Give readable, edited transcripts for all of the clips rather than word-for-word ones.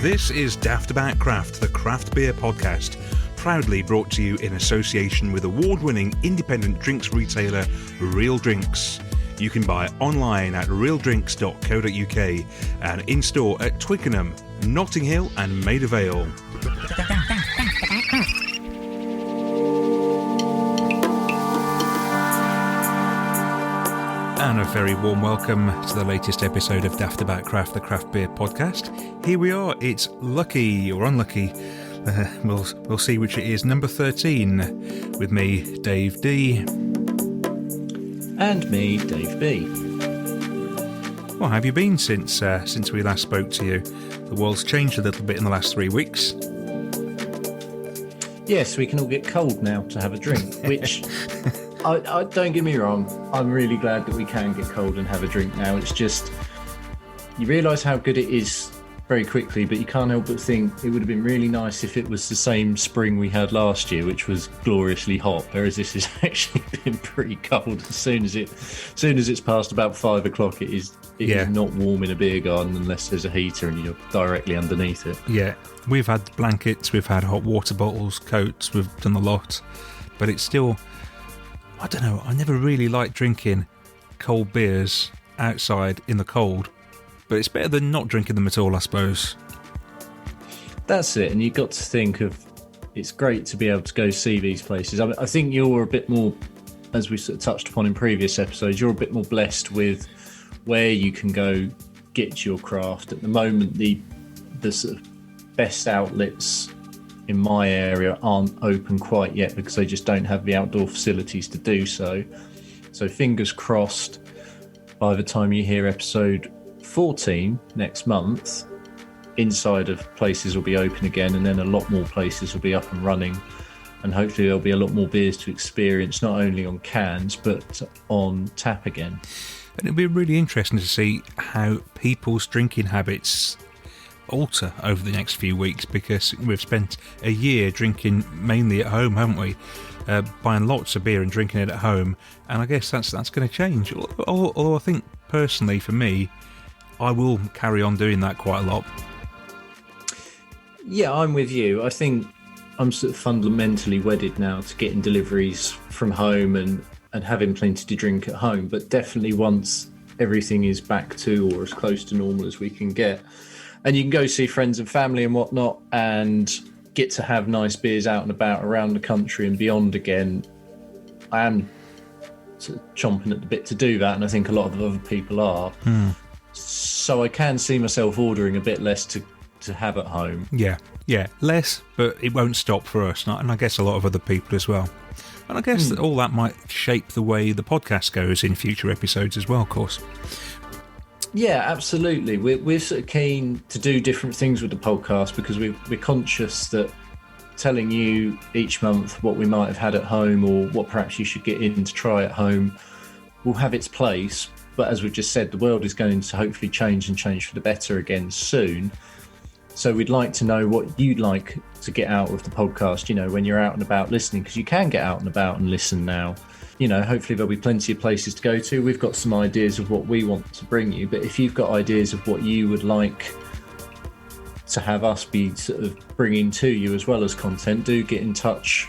This is Daftaboutcraft, the craft beer podcast, proudly brought to you in association with award-winning independent drinks retailer Real Drinks. You can buy online at realdrinks.co.uk and in-store at Twickenham, Notting Hill and Maida Vale. And a very warm welcome to the latest episode of Daftaboutcraft, the craft beer podcast. Here we are, it's lucky or unlucky, we'll see which it is, number 13, with me, Dave D. And me, Dave B. Well, how have you been since we last spoke to you? The world's changed a little bit in the last 3 weeks. Yes, we can all get cold now to have a drink, which... I don't get me wrong, I'm really glad that we can get cold and have a drink now. It's just, you realise how good it is very quickly, but you can't help but think it would have been really nice if it was the same spring we had last year, which was gloriously hot, whereas this has actually been pretty cold. As soon as it's past about 5 o'clock, it is not warm in a beer garden unless there's a heater and you're directly underneath it. Yeah, we've had blankets, we've had hot water bottles, coats, we've done a lot, but it's still... I don't know, I never really liked drinking cold beers outside in the cold, but it's better than not drinking them at all, I suppose. That's it, and you've got to think of, it's great to be able to go see these places. I think you're a bit more, as we sort of touched upon in previous episodes, you're a bit more blessed with where you can go get your craft. At the moment, the sort of best outlets in my area aren't open quite yet because they just don't have the outdoor facilities to do so. So fingers crossed, by the time you hear episode 14 next month, inside of places will be open again, and then a lot more places will be up and running, and hopefully there'll be a lot more beers to experience, not only on cans but on tap again. And it'll be really interesting to see how people's drinking habits alter over the next few weeks, because we've spent a year drinking mainly at home, haven't we? Buying lots of beer and drinking it at home, and I guess that's going to change. Although I think personally for me, I will carry on doing that quite a lot. Yeah, I'm with you. I think I'm sort of fundamentally wedded now to getting deliveries from home and having plenty to drink at home, but definitely once everything is back to or as close to normal as we can get, and you can go see friends and family and whatnot and get to have nice beers out and about around the country and beyond again, I am sort of chomping at the bit to do that, and I think a lot of other people are. So I can see myself ordering a bit less to have at home. Yeah, less, but it won't stop for us, and I guess a lot of other people as well. And I guess that all that might shape the way the podcast goes in future episodes as well, of course. Yeah, absolutely. We're sort of keen to do different things with the podcast because we're conscious that telling you each month what we might have had at home or what perhaps you should get in to try at home will have its place. But as we've just said, the world is going to hopefully change for the better again soon. So we'd like to know what you'd like to get out of the podcast, you know, when you're out and about listening, because you can get out and about and listen now. You know, hopefully there'll be plenty of places to go to. We've got some ideas of what we want to bring you, but if you've got ideas of what you would like to have us be sort of bringing to you as well as content, do get in touch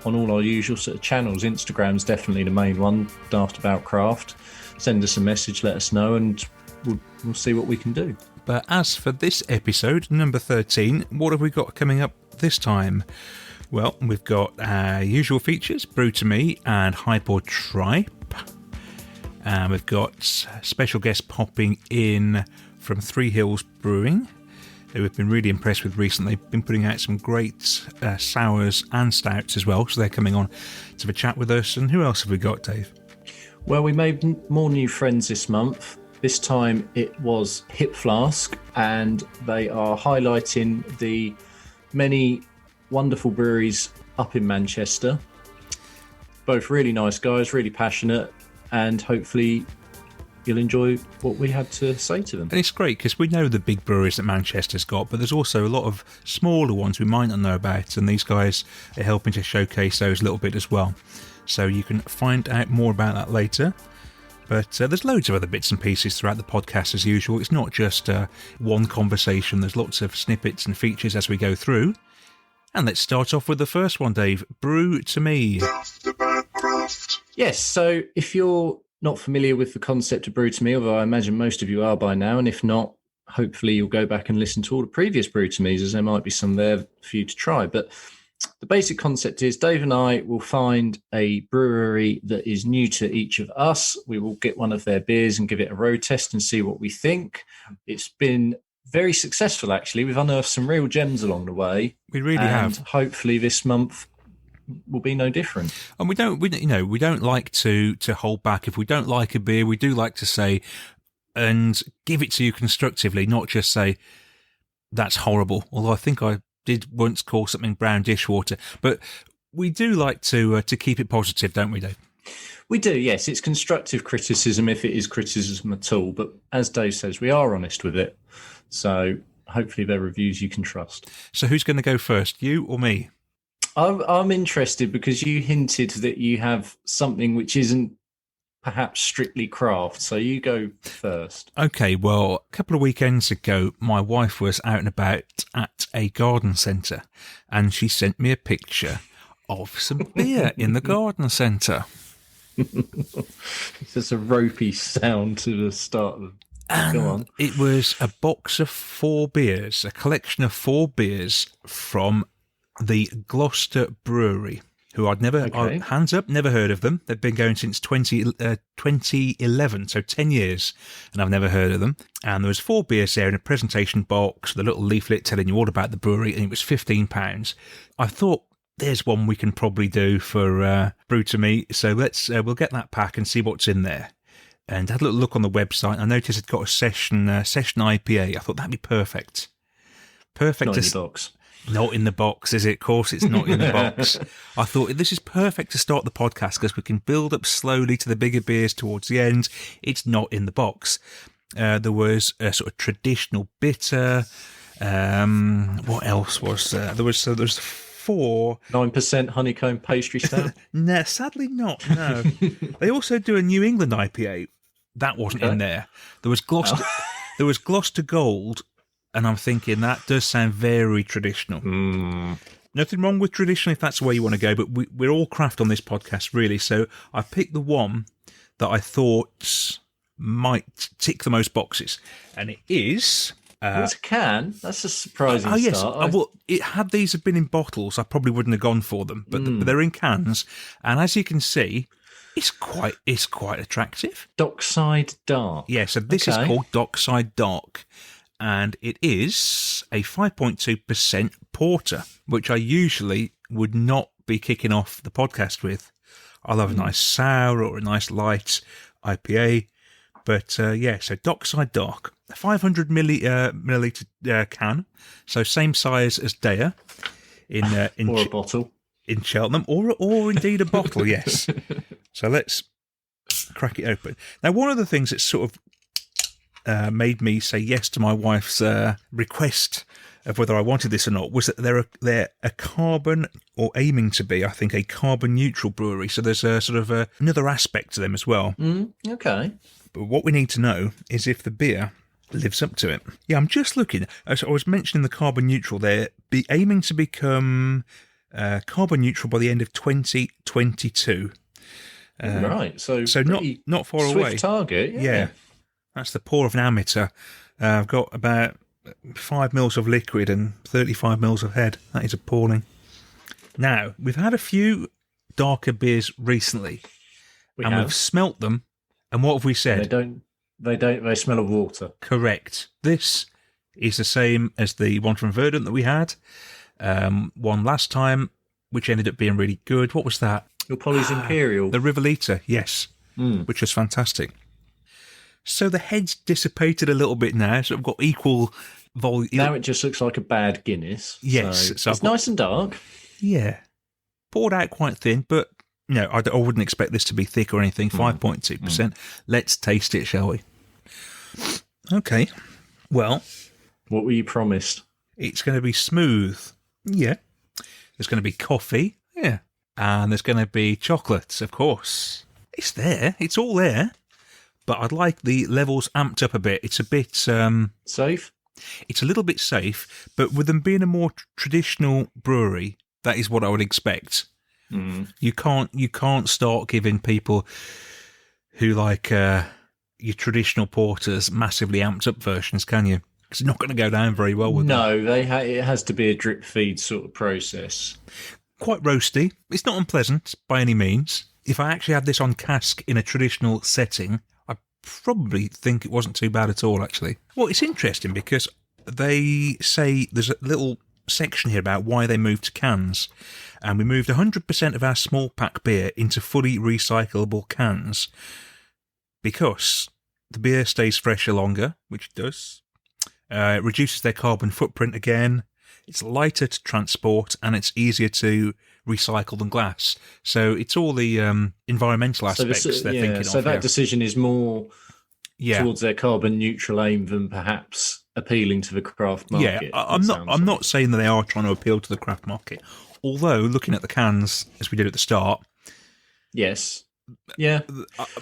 on all our usual sort of channels. Instagram's definitely the main one, Daftaboutcraft. Send us a message, let us know, and we'll see what we can do. But as for this episode, number 13, what have we got coming up this time? Well, we've got our usual features, Brew To Me and Hype or Tripe. And we've got special guests popping in from Three Hills Brewing, who we've been really impressed with recently. Been putting out some great sours and stouts as well, so they're coming on to have a chat with us. And who else have we got, Dave? Well, we made more new friends this month. This time it was Hip Flask, and they are highlighting the many wonderful breweries up in Manchester. Both really nice guys, really passionate, and hopefully you'll enjoy what we had to say to them. And it's great because we know the big breweries that Manchester's got, but there's also a lot of smaller ones we might not know about, and these guys are helping to showcase those a little bit as well. So you can find out more about that later. But there's loads of other bits and pieces throughout the podcast as usual. It's not just one conversation. There's lots of snippets and features as we go through. And let's start off with the first one, Dave. Brew to Me. Daftaboutcraft. Yes, so if you're not familiar with the concept of Brew to Me, although I imagine most of you are by now, and if not, hopefully you'll go back and listen to all the previous Brew to Me's, as there might be some there for you to try. But the basic concept is Dave and I will find a brewery that is new to each of us. We will get one of their beers and give it a road test and see what we think. It's been very successful, actually. We've unearthed some real gems along the way. We really have. Hopefully this month will be no different. And we don't like to hold back. If we don't like a beer, we do like to say and give it to you constructively, not just say that's horrible. Although I think I did once call something brown dishwater, but we do like to keep it positive, don't we, Dave? We do, yes. It's constructive criticism if it is criticism at all. But as Dave says, we are honest with it. So hopefully they're reviews you can trust. So who's going to go first, you or me? I'm interested because you hinted that you have something which isn't perhaps strictly craft. So you go first. Okay, well, a couple of weekends ago, my wife was out and about at a garden centre and she sent me a picture of some beer in the garden centre. It's just a ropey sound to the start of And Go on. It was a box of 4 beers, a collection of 4 beers from the Gloucester Brewery, who I'd never, hands up, never heard of them. They've been going since 2011, so 10 years, and I've never heard of them. And there was 4 beers there in a presentation box, with a little leaflet telling you all about the brewery, and it was £15. I thought, there's one we can probably do for Brew to Me, so we'll get that pack and see what's in there. And had a little look on the website. I noticed it got a session IPA. I thought that'd be perfect. Perfect. Not in the box. Not in the box, is it? Of course, it's not in the box. I thought this is perfect to start the podcast because we can build up slowly to the bigger beers towards the end. It's not in the box. There was a sort of traditional bitter. What else was there? There was 4 9% honeycomb pastry stout. No, sadly not. No, they also do a New England IPA. That wasn't in there. There was Gloucester. There was Gloucester Gold, and I'm thinking that does sound very traditional. Nothing wrong with traditional if that's the way you want to go, but we're all craft on this podcast, really. So I picked the one that I thought might tick the most boxes, and it is. It's a can. That's a surprising start. Well, these had been in bottles, I probably wouldn't have gone for them, but they're in cans, and as you can see, it's quite attractive. Dockside Dark. Yeah, so this is called Dockside Dark, and it is a 5.2% porter, which I usually would not be kicking off the podcast with. I love a nice sour or a nice light IPA, but so Dockside Dark. A 500 milliliter can, so same size as Daya in or a bottle in Cheltenham, or indeed a bottle. Yes. So let's crack it open. Now, one of the things that sort of made me say yes to my wife's request of whether I wanted this or not was that they're a carbon, or aiming to be, I think, a carbon neutral brewery. So there's a sort of another aspect to them as well. Okay. But what we need to know is if the beer lives up to it. Yeah, I'm just looking. As I was mentioning the carbon neutral there, be aiming to become carbon neutral by the end of 2022. Right, so not far swift away. Target, Yeah, that's the pour of an amateur. I've got about 5 mils of liquid and 35 mils of head. That is appalling. Now, we've had a few darker beers recently, we've smelt them, and what have we said? They smell of water. Correct. This is the same as the one from Verdant that we had. One last time, which ended up being really good. What was that? Your Polly's Imperial. The Rivolita, yes, which was fantastic. So the head's dissipated a little bit now, so I've got equal volume. Now it just looks like a bad Guinness. Yes. So it's nice and dark. Yeah. Poured out quite thin, but no, I wouldn't expect this to be thick or anything. 5.2%. Let's taste it, shall we? Okay. Well, what were you promised? It's going to be smooth. Yeah. There's going to be coffee. Yeah. And there's going to be chocolates, of course. It's there. It's all there. but I'd like the levels amped up a bit. It's a bit Safe? it's a little bit safe, but with them being a more traditional brewery, that is what I would expect. You can't start giving people who like your traditional porters massively amped up versions, can you? It's not going to go down very well with them. No, it has to be a drip feed sort of process. Quite roasty. It's not unpleasant by any means. If I actually had this on cask in a traditional setting, I probably think it wasn't too bad at all, actually. Well, it's interesting because they say there's a little section here about why they moved to cans. And we moved 100% of our small pack beer into fully recyclable cans because the beer stays fresher longer, which it does. It reduces their carbon footprint again. It's lighter to transport and it's easier to recycle than glass. So it's all the environmental aspects they're thinking of. So that here. decision is more towards their carbon neutral aim than perhaps appealing to the craft market. Yeah, I'm not saying that they are trying to appeal to the craft market. Although, looking at the cans, as we did at the start... Yes. Yeah.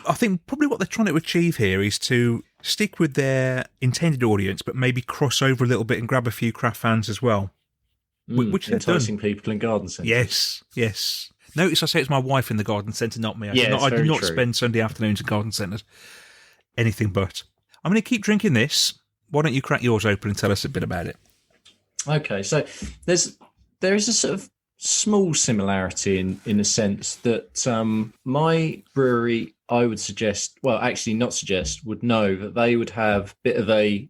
I think probably what they're trying to achieve here is to stick with their intended audience, but maybe cross over a little bit and grab a few craft fans as well. Which they've done. Enticing people in garden centres. Yes. Notice I say it's my wife in the garden centre, not me. I do not spend Sunday afternoons in garden centres. Anything but. I'm going to keep drinking this. Why don't you crack yours open and tell us a bit about it? Okay, so there is a sort of small similarity in the sense that my brewery, I would suggest, well, actually not suggest, would know that they would have a bit of a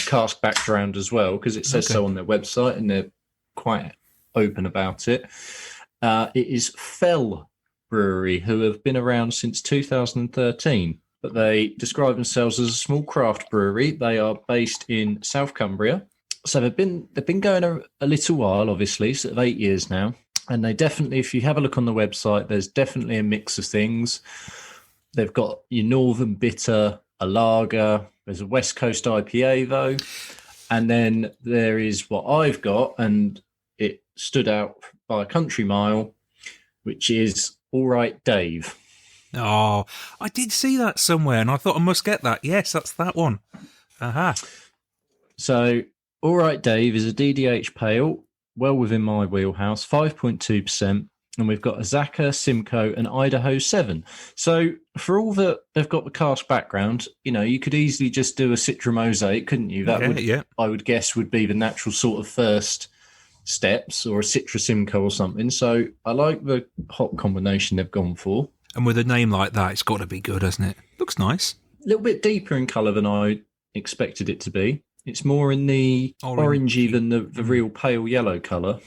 cask background as well, because it says so on their website and they're quite open about it. It is Fell Brewery, who have been around since 2013, but they describe themselves as a small craft brewery. They are based in South Cumbria. So they've been going a little while, obviously, sort of 8 years now. And they definitely, if you have a look on the website, there's definitely a mix of things. They've got your Northern Bitter, a lager. There's a West Coast IPA, though. And then there is what I've got, and it stood out by a country mile, which is All Right Dave. Oh, I did see that somewhere, and I thought I must get that. Yes, that's that one. Aha. So... All Right Dave is a DDH pale, well within my wheelhouse, 5.2%, and we've got a Zaka, Simcoe, and Idaho 7. So for all that they've got the cask background, you could easily just do a Citra Mosaic, couldn't you? That I would guess, would be the natural sort of first steps, or a Citra Simcoe or something. So I like the hop combination they've gone for. And with a name like that, it's got to be good, hasn't it? Looks nice. A little bit deeper in colour than I expected it to be. It's more in the orangey than the real pale yellow colour.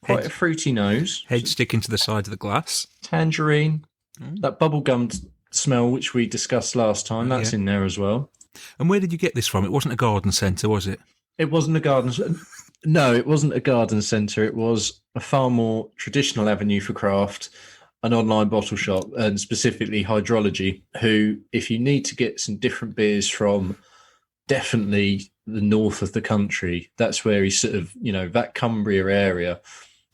Quite a fruity nose. Head sticking to the side of the glass. Tangerine. That bubblegum smell, which we discussed last time, that's in there as well. And where did you get this from? It wasn't a garden centre, was it? It wasn't a garden centre. No, it wasn't a garden centre. It was a far more traditional avenue for craft, an online bottle shop, and specifically Hydrology, who, if you need to get some different beers from... definitely the north of the country. That's where he's sort of, that Cumbria area.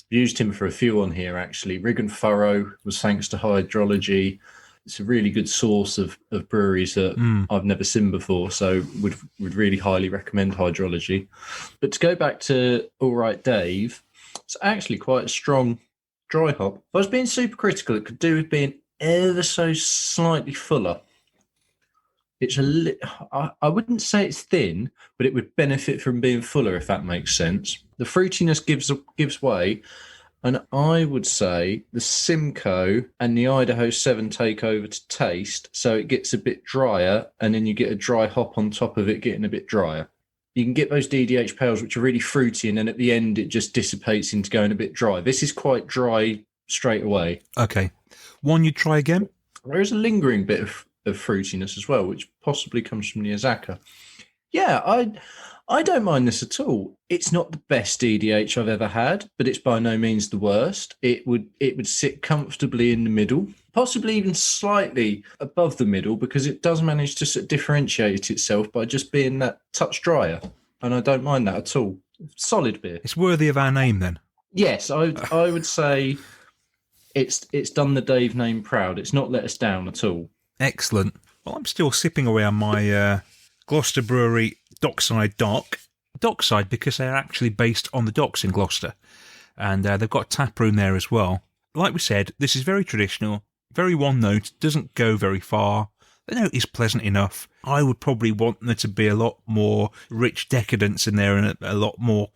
Used him for a few on here, actually. Rig and Furrow was thanks to Hydrology. It's a really good source of breweries that I've never seen before, so would really highly recommend Hydrology. But to go back to All Right Dave, it's actually quite a strong dry hop. If I was being super critical, it could do with being ever so slightly fuller. It's I wouldn't say it's thin, but it would benefit from being fuller, if that makes sense. The fruitiness gives way, and I would say the Simcoe and the Idaho 7 take over to taste, so it gets a bit drier, and then you get a dry hop on top of it getting a bit drier. You can get those DDH pales, which are really fruity, and then at the end it just dissipates into going a bit dry. This is quite dry straight away. Okay. One you'd try again? There is a lingering bit of fruitiness as well, which possibly comes from the Azaka. Yeah, I don't mind this at all. It's not the best DDH I've ever had, but it's by no means the worst. It would sit comfortably in the middle, possibly even slightly above the middle, because it does manage to sort of differentiate itself by just being that touch drier, and I don't mind that at all. Solid beer. It's worthy of our name then. Yes, I would say it's done the Dave name proud. It's not let us down at all. Excellent. Well, I'm still sipping away on my Gloucester Brewery Dockside Dock. Dockside because they're actually based on the docks in Gloucester. And they've got a tap room there as well. Like we said, this is very traditional, very one note, doesn't go very far. The note is pleasant enough. I would probably want there to be a lot more rich decadence in there and a lot more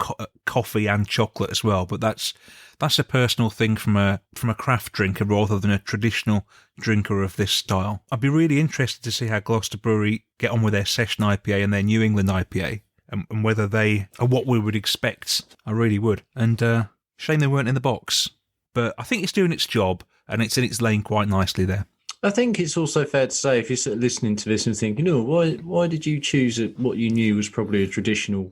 coffee and chocolate as well. But that's a personal thing from a craft drinker rather than a traditional drinker of this style. I'd be really interested to see how Gloucester Brewery get on with their Session IPA and their New England IPA and whether they are what we would expect. I really would. And shame they weren't in the box. But I think it's doing its job and it's in its lane quite nicely there. I think it's also fair to say, if you're sort of listening to this and thinking, why did you choose what you knew was probably a traditional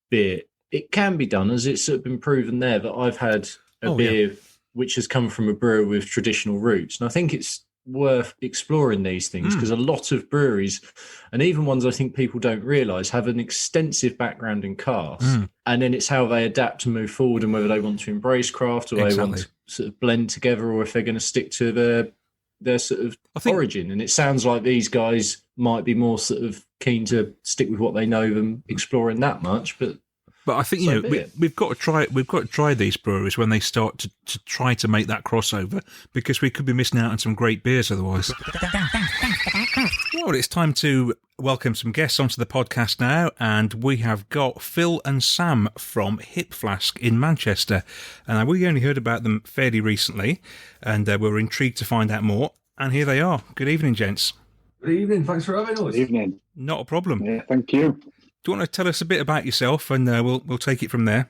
beer? It can be done, as it's sort of been proven there, that I've had a beer which has come from a brewer with traditional roots. And I think it's worth exploring these things because a lot of breweries, and even ones I think people don't realise, have an extensive background in cask. And then it's how they adapt and move forward and whether they want to embrace craft or they want to sort of blend together or if they're going to stick to their sort of origin. And it sounds like these guys might be more sort of keen to stick with what they know than exploring that much. But I think we've got to try these breweries when they start to try to make that crossover, because we could be missing out on some great beers otherwise. Well, it's time to welcome some guests onto the podcast now, and we have got Phil and Sam from Hip Flask in Manchester, and we only heard about them fairly recently, and we were intrigued to find out more. And here they are. Good evening, gents. Good evening. Thanks for having us. Good evening. Not a problem. Yeah, thank you. Do you want to tell us a bit about yourself, and we'll take it from there?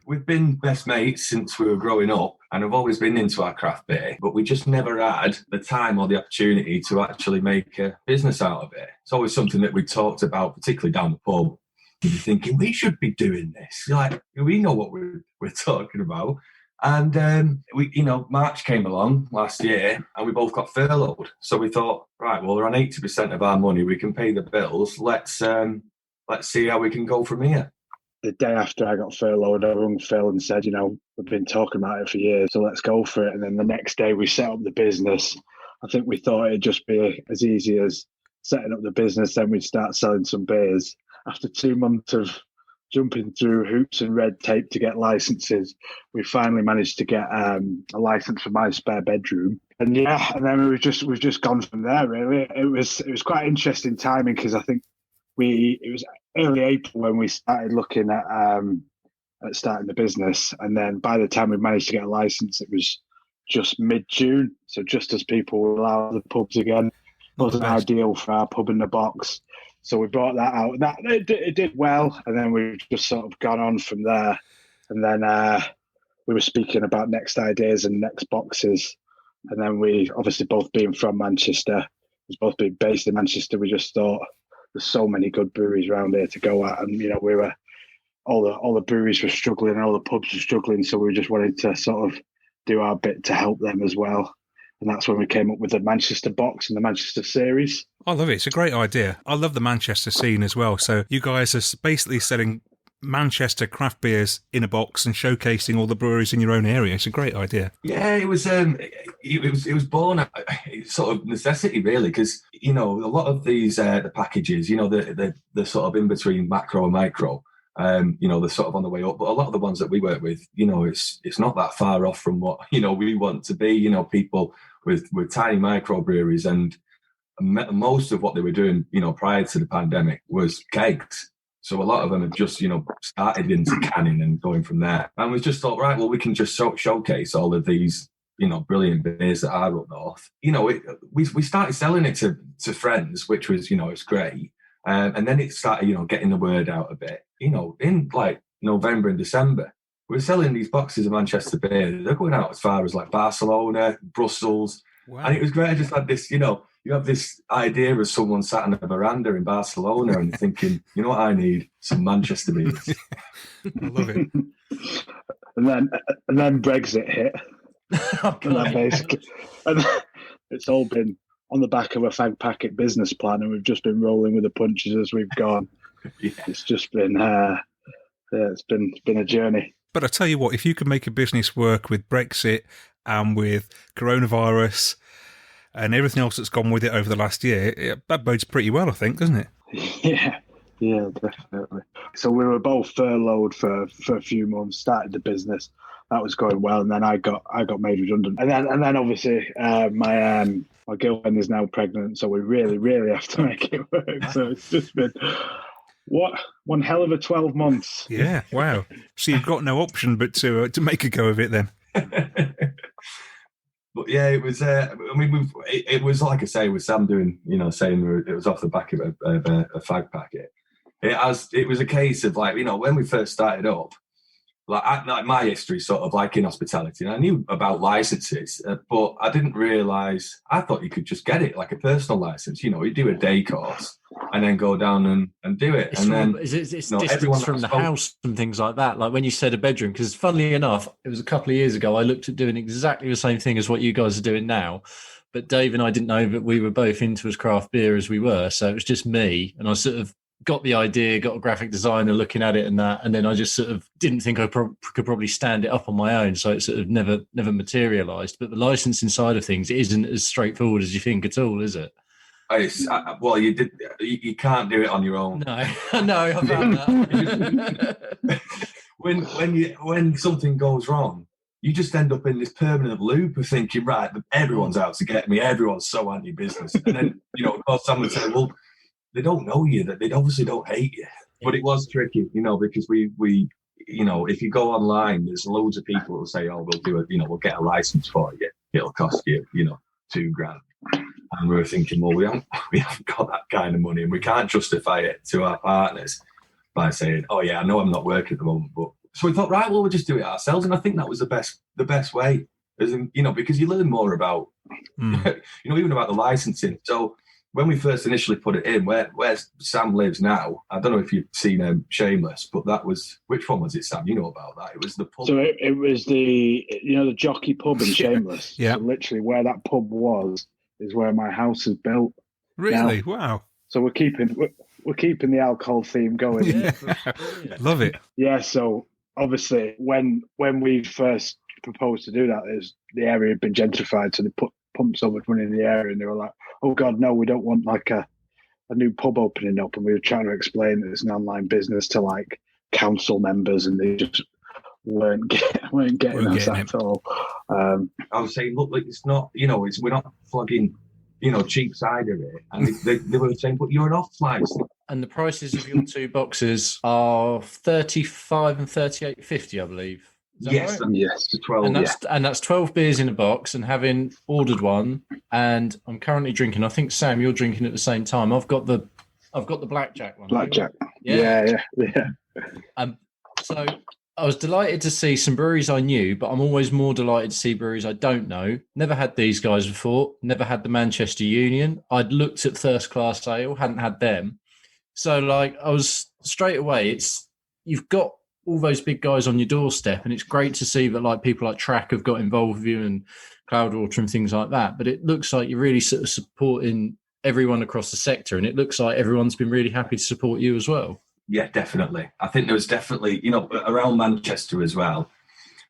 We've been best mates since we were growing up, and I've always been into our craft beer, but we just never had the time or the opportunity to actually make a business out of it. It's always something that we talked about, particularly down the pub. You're thinking, we should be doing this. Like, we know what we're talking about. And March came along last year, and we both got furloughed. So we thought, right, well, we're on 80% of our money. We can pay the bills. Let's see how we can go from here. The day after I got furloughed, I rung Phil and said, we've been talking about it for years, so let's go for it. And then the next day we set up the business. I think we thought it'd just be as easy as setting up the business, then we'd start selling some beers. After 2 months of jumping through hoops and red tape to get licenses, we finally managed to get a license for my spare bedroom. And then we've just gone from there, really. It was quite interesting timing, because I think it was early April when we started looking at starting the business, and then by the time we managed to get a license, it was just mid-June. So just as people were allowed the pubs again, wasn't ideal for our pub in the box. So we brought that out. That it did well, and then we've just sort of gone on from there. And then we were speaking about next ideas and next boxes. And then we, obviously both being from Manchester, both being based in Manchester, we just thought, there's so many good breweries around here to go at, and we were all the breweries were struggling, and all the pubs were struggling, so we just wanted to sort of do our bit to help them as well, and that's when we came up with the Manchester box and the Manchester series. I love it. It's a great idea. I love the Manchester scene as well. So you guys are basically selling Manchester craft beers in a box and showcasing all the breweries in your own area. It's a great idea. Yeah, it was born out sort of necessity, really, because a lot of these the packages, they're sort of in between macro and micro. They're sort of on the way up, but a lot of the ones that we work with, it's not that far off from what we want to be. People with tiny microbreweries, and most of what they were doing, prior to the pandemic was kegs. So a lot of them have just, started into canning and going from there. And we just thought, right, well, we can just showcase all of these, brilliant beers that are up north. We started selling it to friends, which was, it's great. And then it started, getting the word out a bit. In like November and December, we were selling these boxes of Manchester beer. They're going out as far as like Barcelona, Brussels. Wow. And it was great. I just had this, you have this idea of someone sat on a veranda in Barcelona and thinking, you know what I need? Some Manchester beers. I love it. And then Brexit hit. And then it's all been on the back of a fag packet business plan, and we've just been rolling with the punches as we've gone. Yeah. It's just been it's been a journey. But I tell you what, if you could make a business work with Brexit and with coronavirus and everything else that's gone with it over the last year, that bodes pretty well, I think, doesn't it? Yeah, definitely. So we were both furloughed for a few months, started the business. That was going well, and then I got made redundant. And then obviously my girlfriend is now pregnant, so we really have to make it work. So it's just been one hell of a 12 months. Yeah, wow. So you've got no option but to make a go of it then. But yeah, it was. It was like I say, with Sam doing, saying it was off the back of a fag packet. It was a case of like, when we first started up, like my history sort of like in hospitality, and I knew about licenses, but I didn't realise. I thought you could just get it like a personal license. You do a day course and then go down and do it. It's distance from the house and things like that. Like when you said a bedroom, because funnily enough, it was a couple of years ago, I looked at doing exactly the same thing as what you guys are doing now. But Dave and I didn't know that we were both into as craft beer as we were. So it was just me. And I sort of got the idea, got a graphic designer looking at it and that. And then I just sort of didn't think I could probably stand it up on my own. So it sort of never materialised. But the licensing side of things isn't as straightforward as you think at all, is it? Well, you can't do it on your own. No, I found that. when something goes wrong, you just end up in this permanent loop of thinking, right, everyone's out to get me, everyone's so anti-business. And then, of course, someone said, well, they don't know you, that they obviously don't hate you. But it was tricky, because we if you go online, there's loads of people who say, oh, we'll do it, we'll get a license for you. It'll cost you, $2,000. And we were thinking, well, we haven't got that kind of money, and we can't justify it to our partners by saying, oh yeah, I know I'm not working at the moment, but so we thought, right, well, we'll just do it ourselves. And I think that was the best way, as in, because you learn more about, even about the licensing. So when we first initially put it in, where Sam lives now, I don't know if you've seen Shameless, but that was, which one was it, Sam? You know about that. It was the pub. So it was the Jockey pub in Shameless. Yeah. So literally where that pub was is where my house is built. Really? Now. Wow. So we're keeping the alcohol theme going. Yeah. Love it. Yeah. So obviously when we first proposed to do that, the area had been gentrified, so they pumped so much money in the area, and they were like, oh God, no, we don't want like a new pub opening up. And we were trying to explain that it's an online business to like council members, and they just weren't getting us at all. I was saying, look, like, it's not, we're not flogging, cheap cider here. And they were saying, but you're an off-license. And the prices of your two boxes are $35 and $38.50, I believe. Yes, right? Yes, 12. And that's 12 beers in a box. And having ordered one, and I'm currently drinking. I think Sam, you're drinking at the same time. I've got the blackjack one. Blackjack. Yeah. So I was delighted to see some breweries I knew, but I'm always more delighted to see breweries I don't know. Never had these guys before. Never had the Manchester Union. I'd looked at First Class Ale, hadn't had them. So like I was straight away. You've got all those big guys on your doorstep, and it's great to see that like people like Track have got involved with you and Cloudwater and things like that. But it looks like you're really sort of supporting everyone across the sector, and it looks like everyone's been really happy to support you as well. Yeah, definitely. I think there was definitely, around Manchester as well,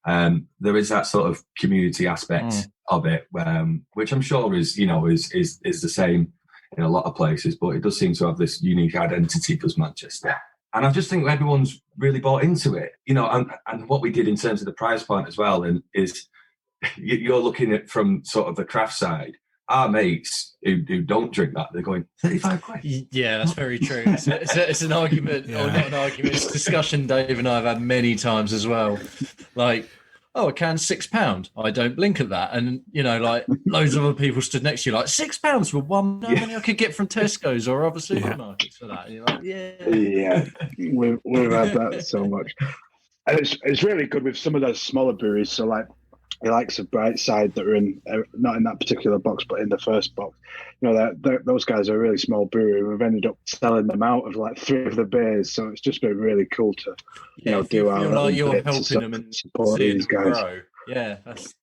there is that sort of community aspect of it, which I'm sure is the same in a lot of places, but it does seem to have this unique identity, does Manchester. And I just think everyone's really bought into it, and what we did in terms of the price point as well, and is you're looking at from sort of the craft side. Our mates who don't drink that, they're going, 35 quid. Yeah, that's very true. It's an argument, or not an argument, it's a discussion Dave and I have had many times as well. Like, oh, a can's £6. I don't blink at that. And, like loads of other people stood next to you like, £6 for one? How many I could get from Tesco's or other supermarkets for that? And you're like, yeah. We've had that so much. And it's really good with some of those smaller breweries. So like, the likes of Brightside that are in not in that particular box, but in the first box. Those guys are a really small brewery. We've ended up selling them out of like 3 of the beers, so it's just been really cool to do our like you're helping them and support these guys. Grow. Yeah, that must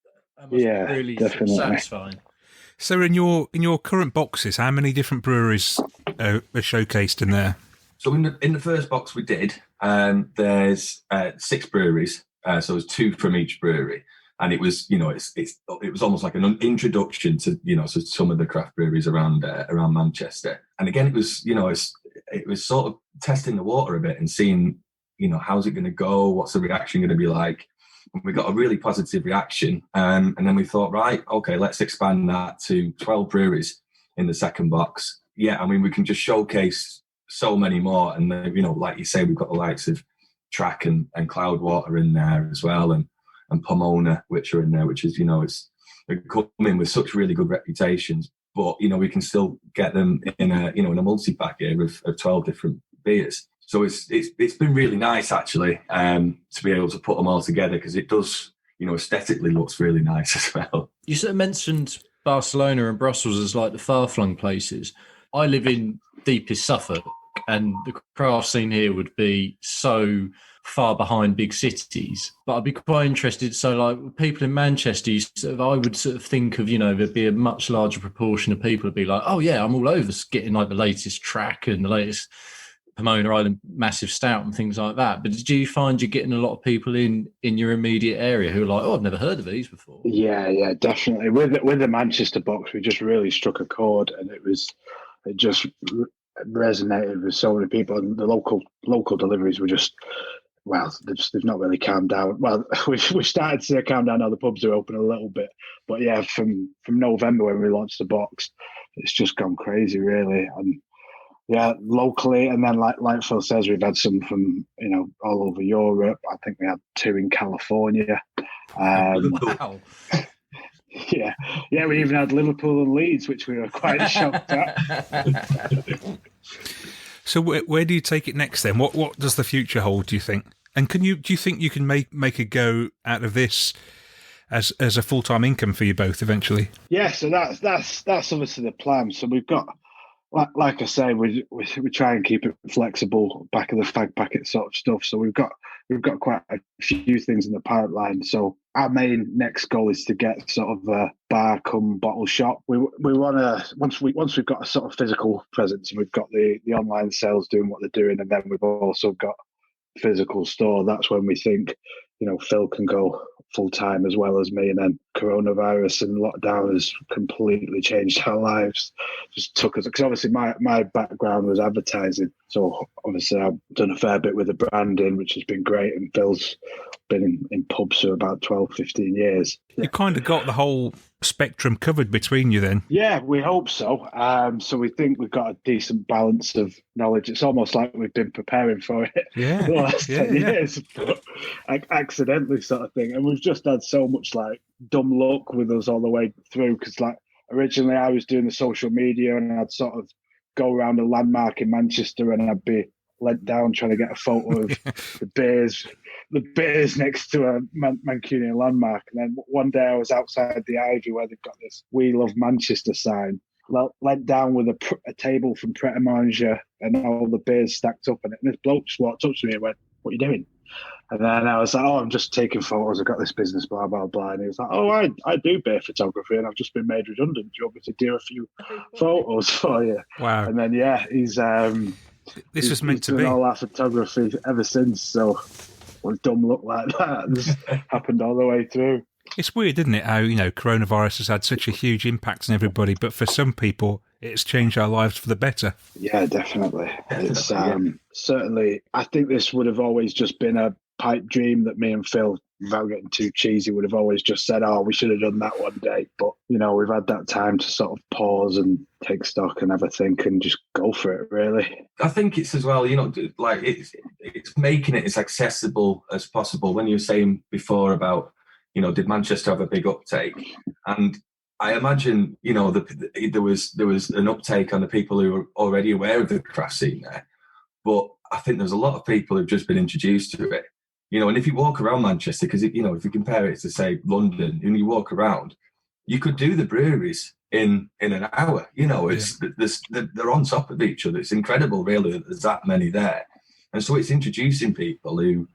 be really definitely satisfying. So in your current boxes, how many different breweries are showcased in there? So in the first box we did, there's 6 breweries. So there's 2 from each brewery. And it was, you know, it was almost like an introduction to, you know, to some of the craft breweries around Manchester. And again, it was, you know, it was sort of testing the water a bit and seeing, you know, how's it going to go? What's the reaction going to be like? And we got a really positive reaction. And then we thought, right, okay, let's expand that to 12 breweries in the second box. Yeah, I mean, we can just showcase so many more. And, you know, like you say, we've got the likes of Track and Cloudwater in there as well, and Pomona, which are in there, which is, you know, they're coming with such really good reputations. But, you know, we can still get them in a multi-pack here of 12 different beers. So it's been really nice, actually, to be able to put them all together, because it does, you know, aesthetically looks really nice as well. You sort of mentioned Barcelona and Brussels as like the far-flung places. I live in deepest Suffolk, and the craft scene here would be so far behind big cities. But I'd be quite interested. So, like, people in Manchester, I would sort of think of, you know, there'd be a much larger proportion of people who'd be like, oh yeah, I'm all over getting like the latest Track and the latest Pomona Island Massive Stout and things like that. But did you find you're getting a lot of people in your immediate area who are like, oh, I've never heard of these before? Yeah, definitely. With the Manchester box, we just really struck a chord, and it just resonated with so many people. And the local deliveries were just, well, they've not really calmed down. Well, we started to see a calm down now. The pubs are open a little bit, but yeah, from November when we launched the box, it's just gone crazy, really. And yeah, locally, and then like Phil says, we've had some from, you know, all over Europe. I think we had 2 in California. Wow. Yeah, we even had Liverpool and Leeds, which we were quite shocked at. So where do you take it next then? What does the future hold, do you think? And do you think you can make a go out of this as a full-time income for you both eventually? Yeah, so that's obviously the plan. So we've got, like I say, we try and keep it flexible, back of the fag packet sort of stuff. So we've got quite a few things in the pipeline. So our main next goal is to get sort of a bar cum bottle shop. We want to, once we've got a sort of physical presence, and we've got the online sales doing what they're doing, and then we've also got physical store, that's when we think, you know, Phil can go full time as well as me. And then coronavirus and lockdown has completely changed our lives. Just took us, because obviously my background was advertising, so obviously I've done a fair bit with the branding, which has been great. And Phil's been in pubs for about 12-15 years. You kind of got the whole spectrum covered between you then. Yeah, we hope so. So we think we've got a decent balance of knowledge. It's almost like we've been preparing for it for the last 10 years, but accidentally sort of thing. And we've just had so much like dumb luck with us all the way through, because like originally I was doing the social media, and I'd sort of go around a landmark in Manchester, and I'd be let down trying to get a photo of the beers next to a Mancunian landmark. And then one day I was outside the Ivy, where they've got this "We Love Manchester" sign, let down with a table from Pret a Manger and all the beers stacked up in it. And this bloke just walked up to me and went, "What are you doing?" And then I was like, "Oh, I'm just taking photos. I've got this business, blah, blah, blah." And he was like, "Oh, I do beer photography, and I've just been made redundant. Do you want me to do a few photos for you?" Wow. And then, yeah, he's was meant to be. All our photography ever since. So with dumb luck like that, it's happened all the way through. It's weird, isn't it, how, you know, coronavirus has had such a huge impact on everybody, but for some people, it's changed our lives for the better. Yeah, definitely. It's certainly, I think this would have always just been a pipe dream that me and Phil, without getting too cheesy, would have always just said, "Oh, we should have done that one day." But, you know, we've had that time to sort of pause and take stock and have a think and just go for it, really. I think it's as well, you know, like it's making it as accessible as possible. When you were saying before about, you know, did Manchester have a big uptake? And I imagine, you know, there was an uptake on the people who were already aware of the craft scene there. But I think there's a lot of people who've just been introduced to it. You know, and if you walk around Manchester, because, you know, if you compare it to, say, London, and you walk around, you could do the breweries in an hour. You know, they're on top of each other. It's incredible, really, that there's that many there. And so it's introducing people who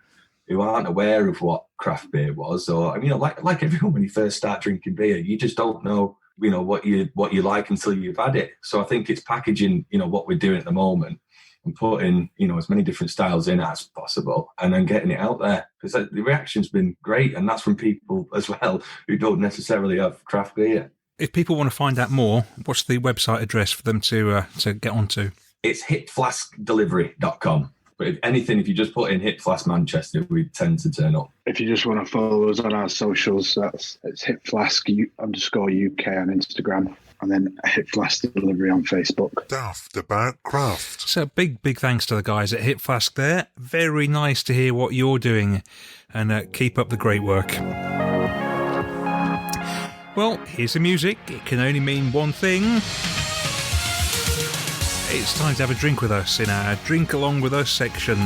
aren't aware of what craft beer was, or, you know, like everyone, when you first start drinking beer, you just don't know, you know, what you like until you've had it. So I think it's packaging, you know, what we're doing at the moment, and putting, as many different styles in as possible and then getting it out there. Because the reaction's been great, and that's from people as well who don't necessarily have craft beer. If people want to find out more, what's the website address for them to get onto? It's hipflaskdelivery.com. But if you just put in Hip Flask Manchester, we tend to turn up. If you just want to follow us on our socials, it's Hip Flask _UK on Instagram, and then Hip Flask Delivery on Facebook. Daftaboutcraft. So big thanks to the guys at Hip Flask there. Very nice to hear what you're doing, and keep up the great work. Well, here's the music. It can only mean one thing. It's time to have a drink with us in our Drink Along With Us section.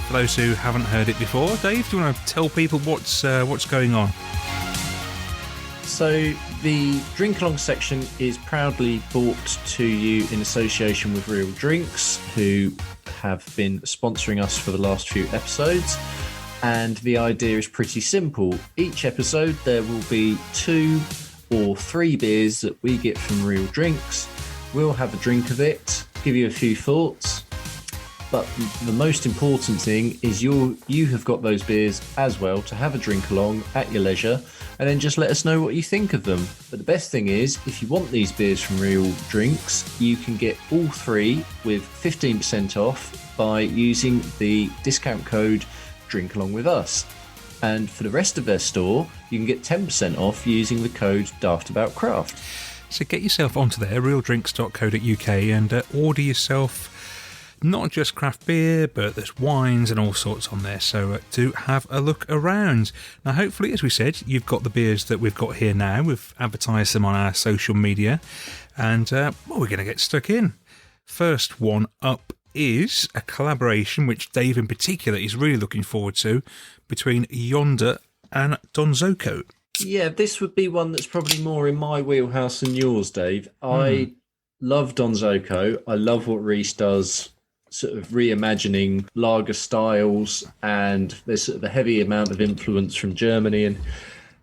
For those who haven't heard it before, Dave, do you want to tell people what's going on? So the Drink Along section is proudly brought to you in association with Real Drinks, who have been sponsoring us for the last few episodes. And the idea is pretty simple. Each episode there will be 2 or 3 beers that we get from Real Drinks. We'll have a drink of it, give you a few thoughts, but the most important thing is you have got those beers as well to have a drink along at your leisure, and then just let us know what you think of them. But the best thing is, if you want these beers from Real Drinks, you can get all 3 with 15% off by using the discount code Drink Along With Us. And for the rest of their store, you can get 10% off using the code Daftaboutcraft. So get yourself onto there, realdrinks.co.uk, and order yourself not just craft beer, but there's wines and all sorts on there. So do have a look around. Now, hopefully, as we said, you've got the beers that we've got here now. We've advertised them on our social media, and we're going to get stuck in. First one up is a collaboration, which Dave in particular is really looking forward to, between Yonder and Donzoko. Yeah, this would be one that's probably more in my wheelhouse than yours, Dave. I love Donzoko. I love what Reese does, sort of reimagining lager styles, and there's sort of a heavy amount of influence from Germany, and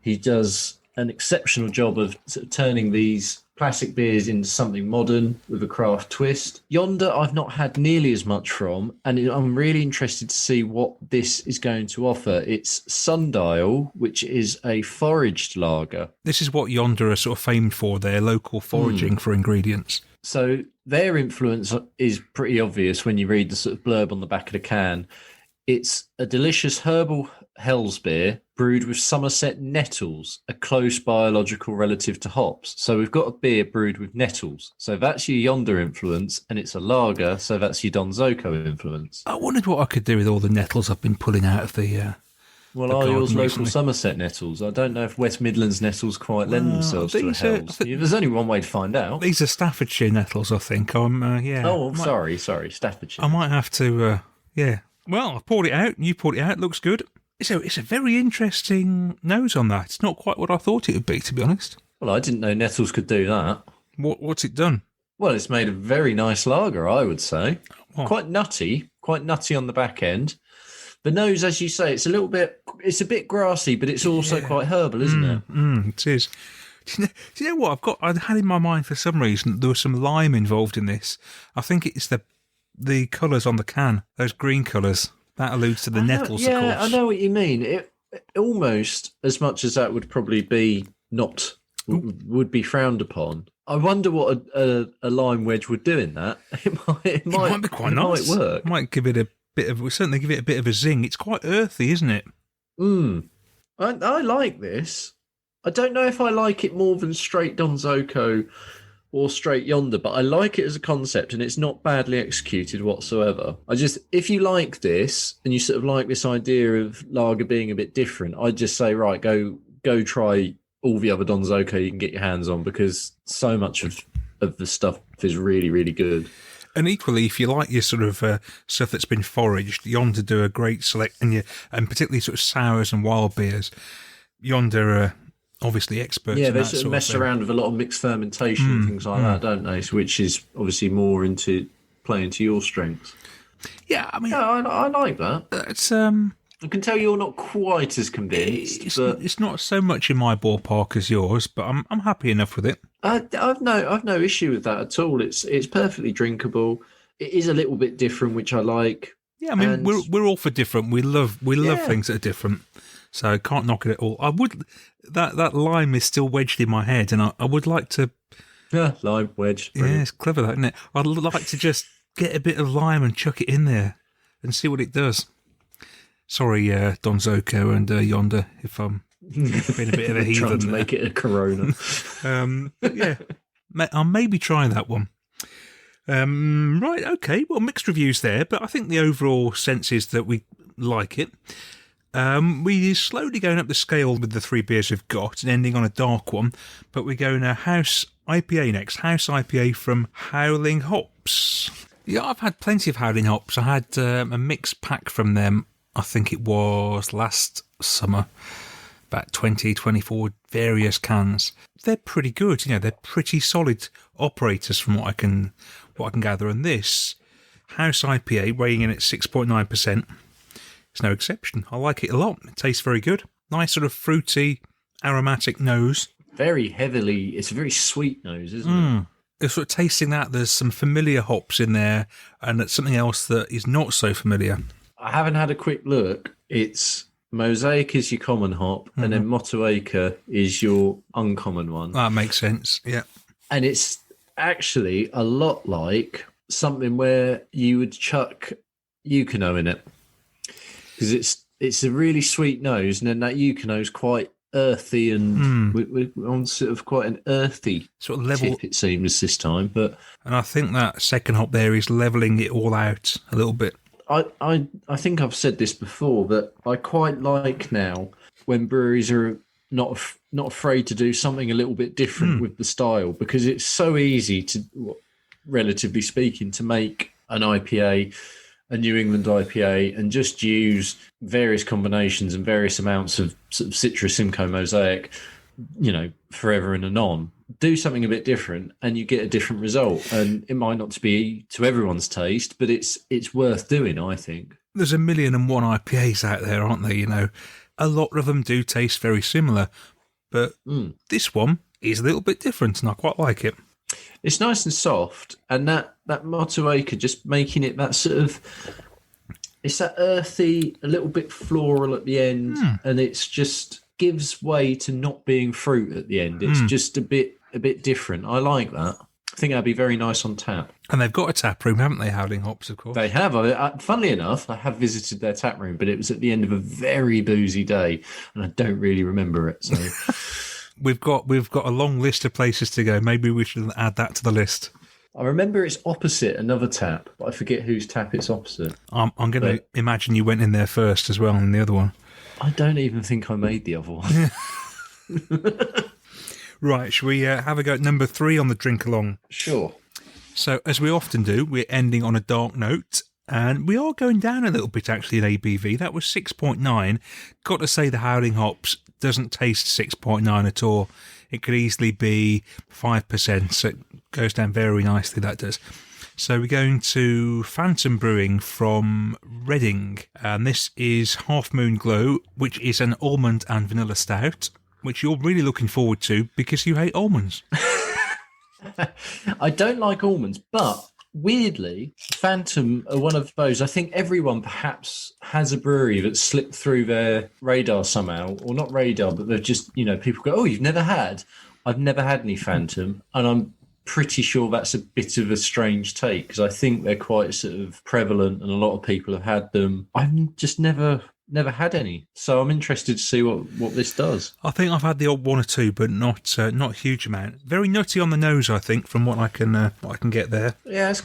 he does an exceptional job of sort of turning these classic beers into something modern with a craft twist. Yonder I've not had nearly as much from, and I'm really interested to see what this is going to offer. It's Sundial, which is a foraged lager. This is what Yonder are sort of famed for, their local foraging for ingredients. So their influence is pretty obvious when you read the sort of blurb on the back of the can. It's a delicious herbal Hell's beer brewed with Somerset nettles, a close biological relative to hops. So we've got a beer brewed with nettles. So that's your Yonder influence, and it's a lager, so that's your Donzoko influence. I wondered what I could do with all the nettles I've been pulling out of the... Well, are yours local Somerset nettles? I don't know if West Midlands nettles quite lend themselves to a Hell's. There's only one way to find out. These are Staffordshire nettles, I think. Sorry, Staffordshire. I might have to, Well, I poured it out. You poured it out. Looks good. So it's a very interesting nose on that. It's not quite what I thought it would be, to be honest. Well, I didn't know nettles could do that. What's it done? Well, it's made a very nice lager, I would say. What? Quite nutty on the back end. The nose, as you say, it's a bit grassy, but it's also quite herbal, isn't it? It is. Do you know what I had in my mind for some reason? There was some lime involved in this. I think it's the colours on the can, those green colours. That alludes to the nettles, of course. Yeah, I know what you mean. It almost, as much as that would probably be would be frowned upon. I wonder what a lime wedge would do in that. It might be quite nice. Might work. Might give it a bit of. Certainly give it a bit of a zing. It's quite earthy, isn't it? I like this. I don't know if I like it more than straight Donzoko or straight Yonder, but I like it as a concept, and it's not badly executed whatsoever. If you like this and you sort of like this idea of lager being a bit different, I'd just say, right, go try all the other Donzoko you can get your hands on, because so much of the stuff is really, really good. And equally, if you like your sort of stuff that's been foraged, Yonder do a great select, and particularly sort of sours and wild beers. Yonder are obviously experts. Yeah, in they that sort of sort mess of thing. around with a lot of mixed fermentation and things like that, don't they? Which is obviously more into playing to your strengths. Yeah, I mean, yeah, I like that. It's I can tell you're not quite as convinced, but It's not so much in my ballpark as yours, but I'm happy enough with it. I've no issue with that at all. It's perfectly drinkable. It is a little bit different, which I like. Yeah, I mean, And- we're all for different. We love Yeah. things that are different. So I can't knock it at all. I would that lime is still wedged in my head, and I would like to. Yeah, lime wedge. Yeah, it's clever, that, isn't it? I'd like to just get a bit of lime and chuck it in there and see what it does. Sorry, Don Zoko and Yonder, if I'm being a bit of a heathen Trying to there. make it a Corona. But yeah, I'll maybe try that one. Right, okay. Well, mixed reviews there, but I think the overall sense is that we like it. We're slowly going up the scale with the 3 beers we've got and ending on a dark one, but we're going a House IPA next. House IPA from Howling Hops. Yeah, I've had plenty of Howling Hops. I had a mixed pack from them, I think it was last summer, about 24 various cans. They're pretty good, they're pretty solid operators from what I can gather. And this House IPA, weighing in at 6.9%, it's no exception. I like it a lot. It tastes very good. Nice sort of fruity, aromatic nose. Very heavily, it's a very sweet nose, isn't it? It's sort of tasting that. There's some familiar hops in there, and it's something else that is not so familiar. I haven't had a quick look. It's Mosaic is your common hop, and then Motueka is your uncommon one. That makes sense, yeah. And it's actually a lot like something where you would chuck Yukino in it. Because it's a really sweet nose, and then that Yukino is quite earthy, and we're on sort of quite an earthy Sort of level. tip, it seems, this time. But And I think that second hop there is levelling it all out a little bit. I think I've said this before, but I quite like now when breweries are not afraid to do something a little bit different with the style, because it's so easy to, relatively speaking, to make an IPA, a New England IPA, and just use various combinations and various amounts of sort of citrus, Simcoe, Mosaic, forever and anon. Do something a bit different and you get a different result. And it might not be to everyone's taste, but it's worth doing, I think. There's 1,000,001 IPAs out there, aren't there? A lot of them do taste very similar, but this one is a little bit different, and I quite like it. It's nice and soft, and that Motueka, just making it that sort of, it's that earthy, a little bit floral at the end, and it's just gives way to not being fruit at the end. It's just a bit different. I like that. I think that'd be very nice on tap. And they've got a tap room, haven't they, Howling Hops, of course? They have. Funnily enough, I have visited their tap room, but it was at the end of a very boozy day, and I don't really remember it. So We've got a long list of places to go. Maybe we should add that to the list. I remember it's opposite another tap, but I forget whose tap it's opposite. I'm going to imagine you went in there first as well, in the other one. I don't even think I made the other one. Right, shall we have a go at number 3 on the Drinkalong? Sure. So, as we often do, we're ending on a dark note, and we are going down a little bit, actually, in ABV. That was 6.9. Got to say, the Howling Hops doesn't taste 6.9 at all. It could easily be 5%, so it goes down very nicely, that does. So we're going to Phantom Brewing from Reading, and this is Half Moon Glow, which is an almond and vanilla stout, which you're really looking forward to because you hate almonds. I don't like almonds, but weirdly, Phantom are one of those. I think everyone perhaps has a brewery that slipped through their radar somehow, or not radar, but they're just, people go, "Oh, you've never had?" I've never had any Phantom, and I'm pretty sure that's a bit of a strange take because I think they're quite sort of prevalent and a lot of people have had them. I've just never had any, so I'm interested to see what this does. I think I've had the odd one or two, but not a huge amount. Very nutty on the nose, I think, from what I can get there. Yeah, it's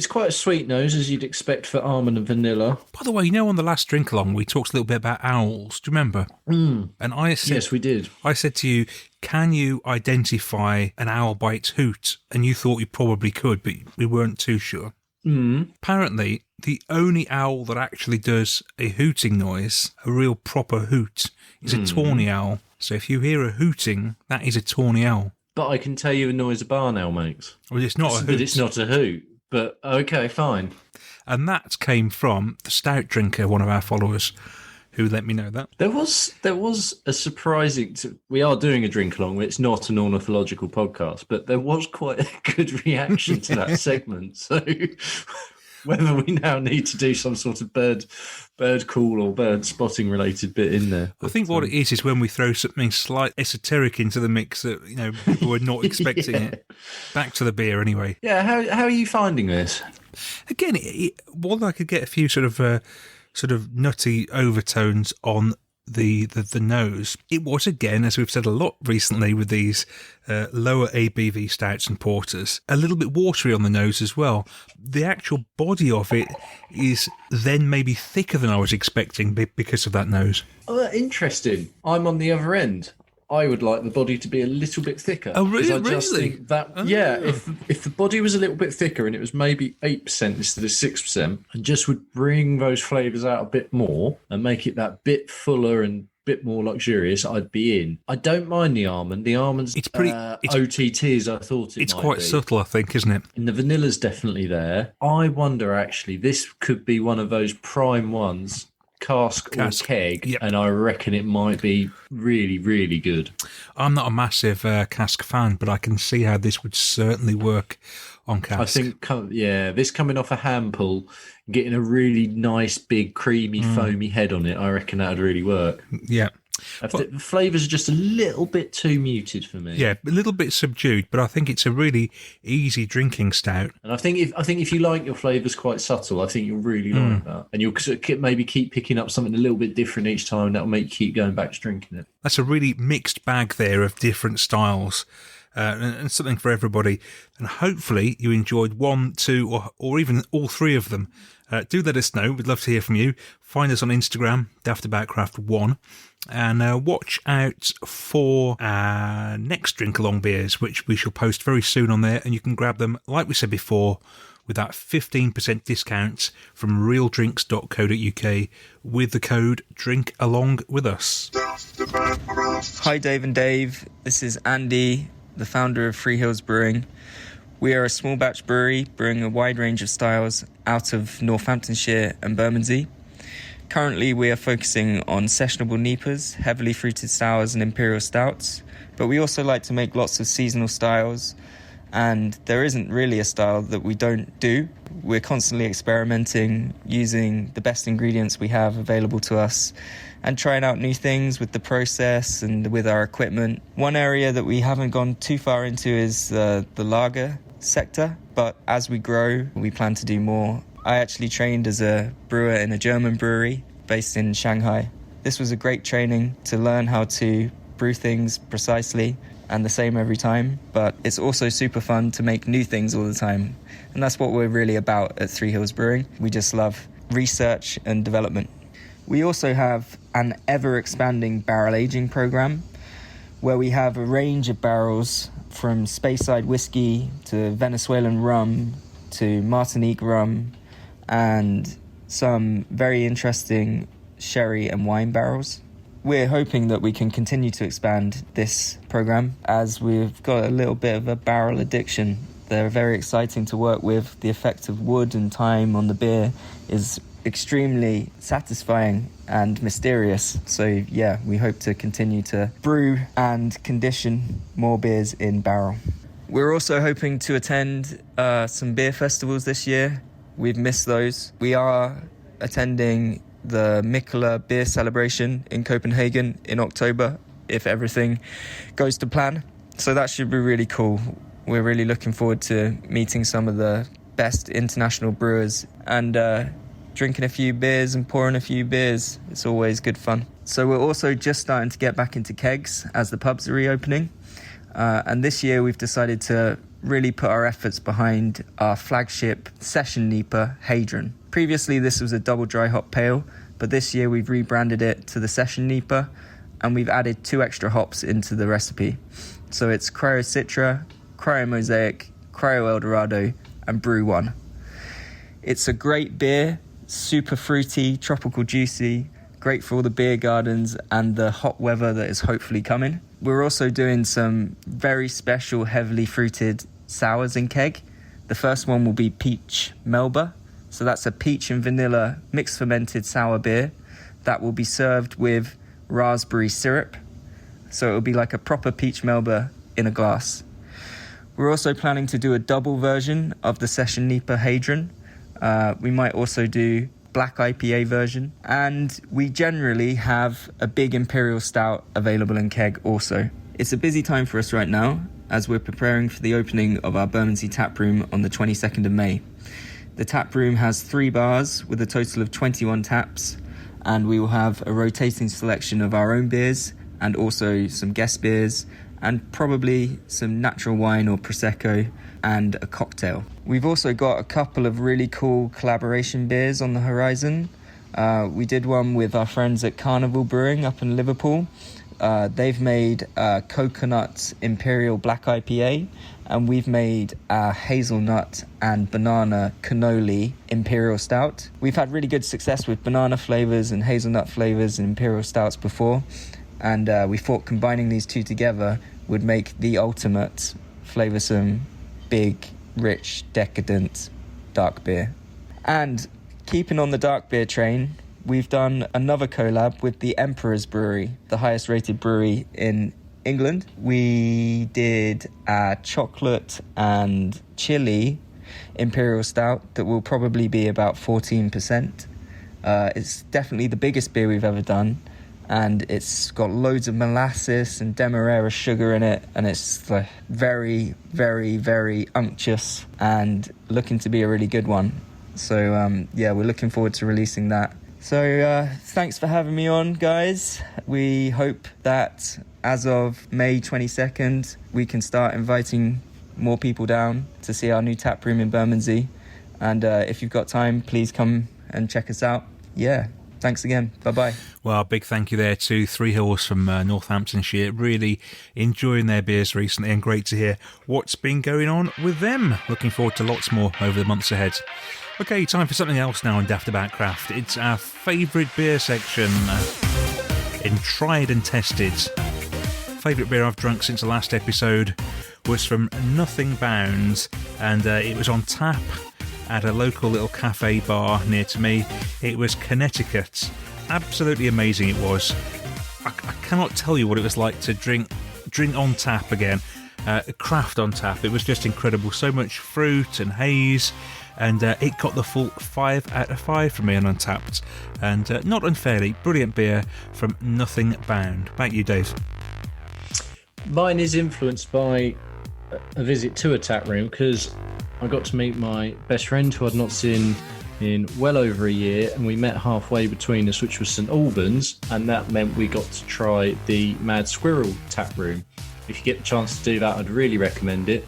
quite a sweet nose, as you'd expect for almond and vanilla. By the way, on the last drink along, we talked a little bit about owls. Do you remember? And I said, Yes, we did. I said to you, can you identify an owl by its hoot? And you thought you probably could, but we weren't too sure. Apparently, the only owl that actually does a hooting noise, a real proper hoot, is a tawny owl. So if you hear a hooting, that is a tawny owl. But I can tell you a noise a barn owl makes. Well, it's not a hoot. But it's not a hoot. But okay, fine. And that came from the stout drinker, one of our followers, who let me know that. There was a surprising. We are doing a drink along. It's not an ornithological podcast, but there was quite a good reaction to that segment. So whether we now need to do some sort of bird call or bird spotting related bit in there. I think what it is when we throw something slight esoteric into the mix that people are not expecting it. Back to the beer anyway. Yeah, how are you finding this? Again, while I could get a few sort of nutty overtones on the nose, it was, again, as we've said a lot recently with these lower ABV stouts and porters, a little bit watery on the nose as well. The actual body of it is then maybe thicker than I was expecting because of that nose. Oh, interesting. I'm on the other end. I would like the body to be a little bit thicker. Oh, really? I just think that, if the body was a little bit thicker and it was maybe 8% instead of 6%, and just would bring those flavours out a bit more and make it that bit fuller and bit more luxurious, I'd be in. I don't mind the almond. The almond's it's pretty OTT as I thought it It's might quite be. subtle, I think, isn't it? And the vanilla's definitely there. I wonder, actually, this could be one of those prime ones, cask or keg, yep. And I reckon it might be really, really good. I'm not a massive cask fan, but I can see how this would certainly work on cask. I think, this coming off a hand pull, getting a really nice, big, creamy, foamy head on it, I reckon that would really work. Yeah. The flavours are just a little bit too muted for me. Yeah, a little bit subdued, but I think it's a really easy drinking stout. And I think if you like your flavours quite subtle, I think you'll really like that. And you'll maybe keep picking up something a little bit different each time. That'll make you keep going back to drinking it. That's a really mixed bag there of different styles. And something for everybody. And hopefully you enjoyed one, two, or even all three of them. Do let us know. We'd love to hear from you. Find us on Instagram, Daftaboutcraft1. And watch out for our next drink along beers, which we shall post very soon on there. And you can grab them, like we said before, with that 15% discount from realdrinks.co.uk with the code DRINKALONGWITHUS. Hi Dave and Dave, this is Andy, the founder of Three Hills Brewing. We are a small batch brewery brewing a wide range of styles out of Northamptonshire and Bermondsey. Currently we are focusing on sessionable NEPAs, heavily fruited sours and imperial stouts, but we also like to make lots of seasonal styles, and there isn't really a style that we don't do. We're constantly experimenting, using the best ingredients we have available to us and trying out new things with the process and with our equipment. One area that we haven't gone too far into is the lager sector, but as we grow, we plan to do more. I actually trained as a brewer in a German brewery based in Shanghai. This was a great training to learn how to brew things precisely and the same every time, but it's also super fun to make new things all the time. And that's what we're really about at Three Hills Brewing. We just love research and development. We also have an ever-expanding barrel aging program where we have a range of barrels from Speyside whiskey to Venezuelan rum to Martinique rum and some very interesting sherry and wine barrels. We're hoping that we can continue to expand this program as we've got a little bit of a barrel addiction. They're very exciting to work with. The effect of wood and time on the beer is extremely satisfying and mysterious. So yeah, we hope to continue to brew and condition more beers in barrel. We're also hoping to attend some beer festivals this year. We've missed those. We are attending the Mikkeller Beer Celebration in Copenhagen in October, if everything goes to plan. So that should be really cool. We're really looking forward to meeting some of the best international brewers and drinking a few beers and pouring a few beers. It's always good fun. So we're also just starting to get back into kegs as the pubs are reopening. And this year we've decided to really put our efforts behind our flagship session NEPA, Hadron. Previously this was a double dry hop pale, but this year we've rebranded it to the session NEPA and we've added 2 extra hops into the recipe. So it's Cryo Citra, Cryo Mosaic, Cryo Eldorado and Brew 1. It's a great beer, super fruity, tropical juicy, great for all the beer gardens and the hot weather that is hopefully coming. We're also doing some very special heavily fruited sours in keg. The first one will be Peach Melba. So that's a peach and vanilla mixed fermented sour beer that will be served with raspberry syrup. So it'll be like a proper peach Melba in a glass. We're also planning to do a double version of the Session Nipa Hadron. We might also do black IPA version. And we generally have a big Imperial Stout available in keg also. It's a busy time for us right now, as we're preparing for the opening of our Bermondsey tap room on the 22nd of May. The tap room has 3 bars with a total of 21 taps, and we will have a rotating selection of our own beers and also some guest beers and probably some natural wine or Prosecco and a cocktail. We've also got a couple of really cool collaboration beers on the horizon. We did one with our friends at Carnival Brewing up in Liverpool. They've made a coconut imperial black IPA, and we've made a hazelnut and banana cannoli imperial stout. We've had really good success with banana flavours and hazelnut flavours and imperial stouts before, and we thought combining these two together would make the ultimate flavoursome, big, rich, decadent dark beer. And keeping on the dark beer train, we've done another collab with the Emperor's Brewery, the highest rated brewery in England. We did a chocolate and chili imperial stout that will probably be about 14%. It's definitely the biggest beer we've ever done, and it's got loads of molasses and demerara sugar in it, and it's like very, very, very unctuous and looking to be a really good one. So yeah, we're looking forward to releasing that. So thanks for having me on, guys. We hope that as of May 22nd, we can start inviting more people down to see our new tap room in Bermondsey. And if you've got time, please come and check us out. Yeah, thanks again. Bye-bye. Well, big thank you there to Three Hills from Northamptonshire. Really enjoying their beers recently, and great to hear what's been going on with them. Looking forward to lots more over the months ahead. Okay, time for something else now in Daftaboutcraft. It's our favourite beer section. In Tried and Tested. Favourite beer I've drunk since the last episode was from Nothing Bound, and it was on tap at a local little cafe bar near to me. It was Connecticut. Absolutely amazing it was. I cannot tell you what it was like to drink on tap again. Craft on tap. It was just incredible. So much fruit and haze. And it got the full 5 out of 5 from me on Untapped. And not unfairly, brilliant beer from Nothing Bound. Back you, Dave. Mine is influenced by a visit to a tap room, because I got to meet my best friend who I'd not seen in well over a year, and we met halfway between us, which was St Albans, and that meant we got to try the Mad Squirrel tap room. If you get the chance to do that, I'd really recommend it.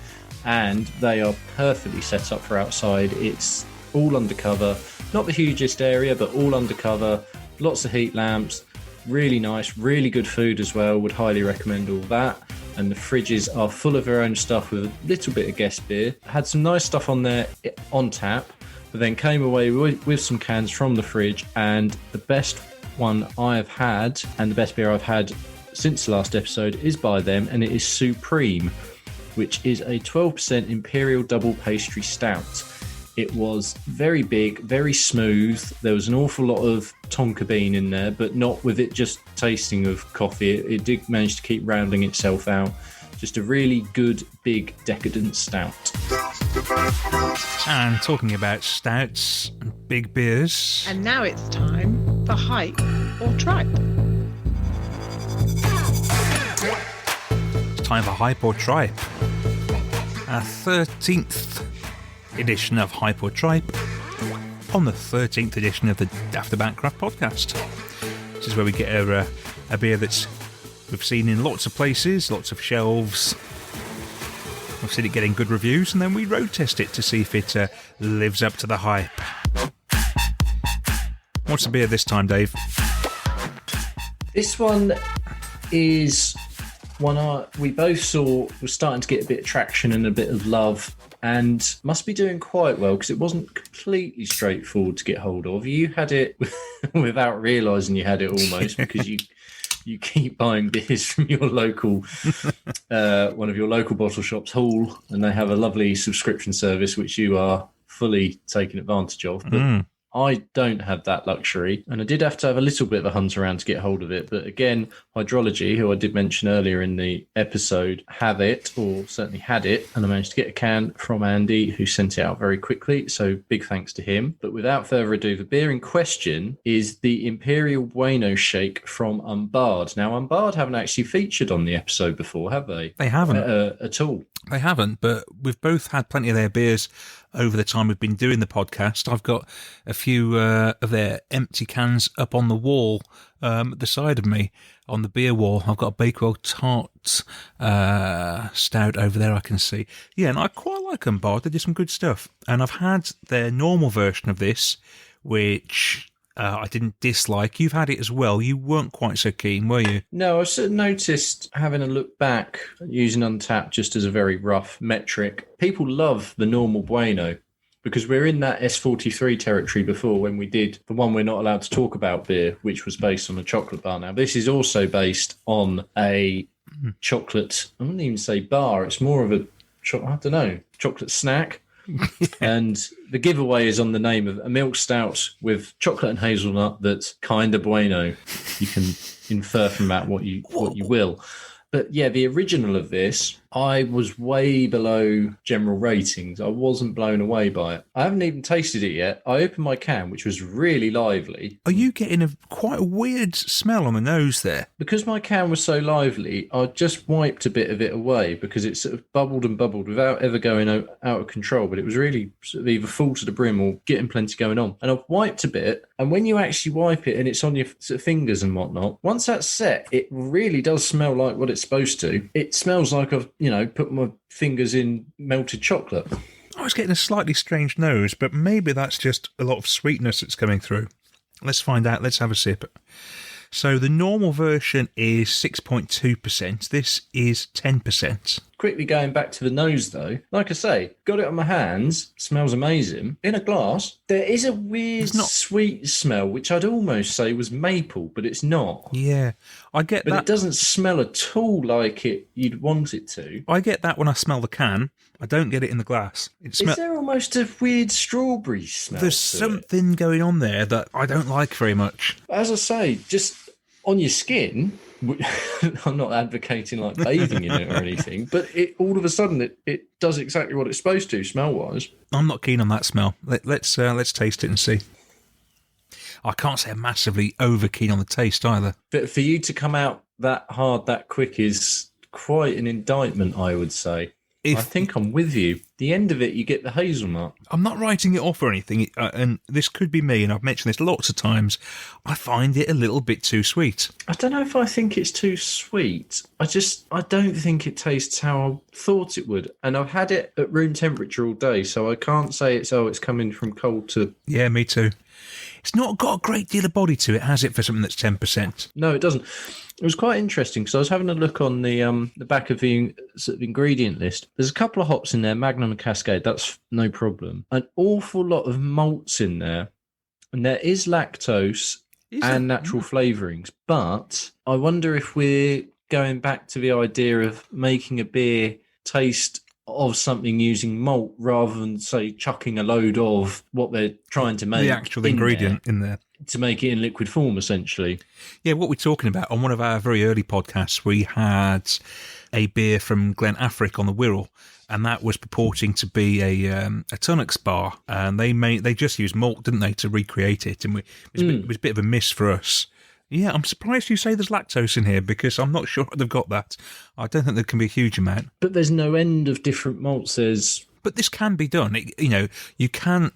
And they are perfectly set up for outside. It's all undercover, not the hugest area, but all undercover, lots of heat lamps, really nice, really good food as well. Would highly recommend all that. And the fridges are full of their own stuff with a little bit of guest beer. Had some nice stuff on there on tap, but then came away with some cans from the fridge, and the best one I've had and the best beer I've had since the last episode is by them, and it is Supreme, which is a 12% Imperial Double Pastry Stout. It was very big, very smooth. There was an awful lot of tonka bean in there, but not with it just tasting of coffee. It did manage to keep rounding itself out. Just a really good, big, decadent stout. And talking about stouts and big beers. And now it's time for Hype or Tripe. It's time for Hype or Tripe. Our 13th edition of Hype or Tripe on the 13th edition of the Daftaboutcraft podcast. This is where we get a beer that's we've seen in lots of places, lots of shelves. We've seen it getting good reviews, and then we road test it to see if it lives up to the hype. What's the beer this time, Dave? This one is one we both saw was starting to get a bit of traction and a bit of love, and must be doing quite well, because it wasn't completely straightforward to get hold of. You had it without realising you had it almost, because you keep buying beers from your local one of your local bottle shops, Hall, and they have a lovely subscription service which you are fully taking advantage of. But I don't have that luxury, and I did have to have a little bit of a hunt around to get hold of it. But again, Hydrology, who I did mention earlier in the episode, have it, or certainly had it, and I managed to get a can from Andy, who sent it out very quickly, so big thanks to him. But without further ado, the beer in question is the Imperial Bueno Shake from Unbarred. Now, Unbarred haven't actually featured on the episode before, have they? They haven't. At all. They haven't, but we've both had plenty of their beers over the time we've been doing the podcast. I've got a few of their empty cans up on the wall at the side of me, on the beer wall. I've got a Bakewell Tart stout over there I can see. Yeah, and I quite like them, Bard. They do some good stuff. And I've had their normal version of this, which I didn't dislike. You've had it as well. You weren't quite so keen, were you? No, I sort of noticed, having a look back, using Untapped just as a very rough metric, people love the normal Bueno, because we're in that S43 territory before when we did the one we're not allowed to talk about beer, which was based on a chocolate bar. Now, this is also based on a chocolate, I wouldn't even say bar, it's more of a, I don't know, chocolate snack. And the giveaway is on the name of a milk stout with chocolate and hazelnut that's kind of bueno. You can infer from that what you will. But yeah, the original of this, I was way below general ratings. I wasn't blown away by it. I haven't even tasted it yet. I opened my can, which was really lively. Are you getting quite a weird smell on the nose there? Because my can was so lively, I just wiped a bit of it away because it sort of bubbled and bubbled without ever going out of control. But it was really sort of either full to the brim or getting plenty going on. And I've wiped a bit. And when you actually wipe it and it's on your sort of fingers and whatnot, once that's set, it really does smell like what it's supposed to. It smells like I've, put my fingers in melted chocolate. I was getting a slightly strange nose, but maybe that's just a lot of sweetness that's coming through. Let's find out. Let's have a sip. So the normal version is 6.2%. This is 10%. Quickly going back to the nose, though, like I say, got it on my hands, smells amazing. In a glass, there is a weird sweet smell, which I'd almost say was maple, but it's not. Yeah, I get that. But it doesn't smell at all like you'd want it to. I get that when I smell the can. I don't get it in the glass. Is there almost a weird strawberry smell? There's something going on there that I don't like very much. As I say, just on your skin, I'm not advocating like bathing in it or anything, but it all of a sudden it does exactly what it's supposed to smell-wise. I'm not keen on that smell. Let's taste it and see. I can't say I'm massively over keen on the taste either. But for you to come out that hard that quick is quite an indictment, I would say. I think I'm with you. The end of it, you get the hazelnut. I'm not writing it off or anything, and this could be me, and I've mentioned this lots of times. I find it a little bit too sweet. I don't know if I think it's too sweet. I don't think it tastes how I thought it would. And I've had it at room temperature all day, so I can't say it's coming from cold to... Yeah, me too. It's not got a great deal of body to it, has it, for something that's 10%? No, it doesn't. It was quite interesting because I was having a look on the back of the sort of ingredient list. There's a couple of hops in there, Magnum and Cascade. That's no problem. An awful lot of malts in there, and there is lactose and natural flavourings. But I wonder if we're going back to the idea of making a beer taste of something using malt rather than, say, chucking a load of what they're trying to make. The actual ingredient in there. To make it in liquid form, essentially. Yeah, what we're talking about, on one of our very early podcasts, we had a beer from Glen Affric on the Wirral, and that was purporting to be a tonics bar, and they just used malt, didn't they, to recreate it, and it was a bit of a miss for us. Yeah, I'm surprised you say there's lactose in here because I'm not sure they've got that. I don't think there can be a huge amount. But there's no end of different malts. But this can be done. You can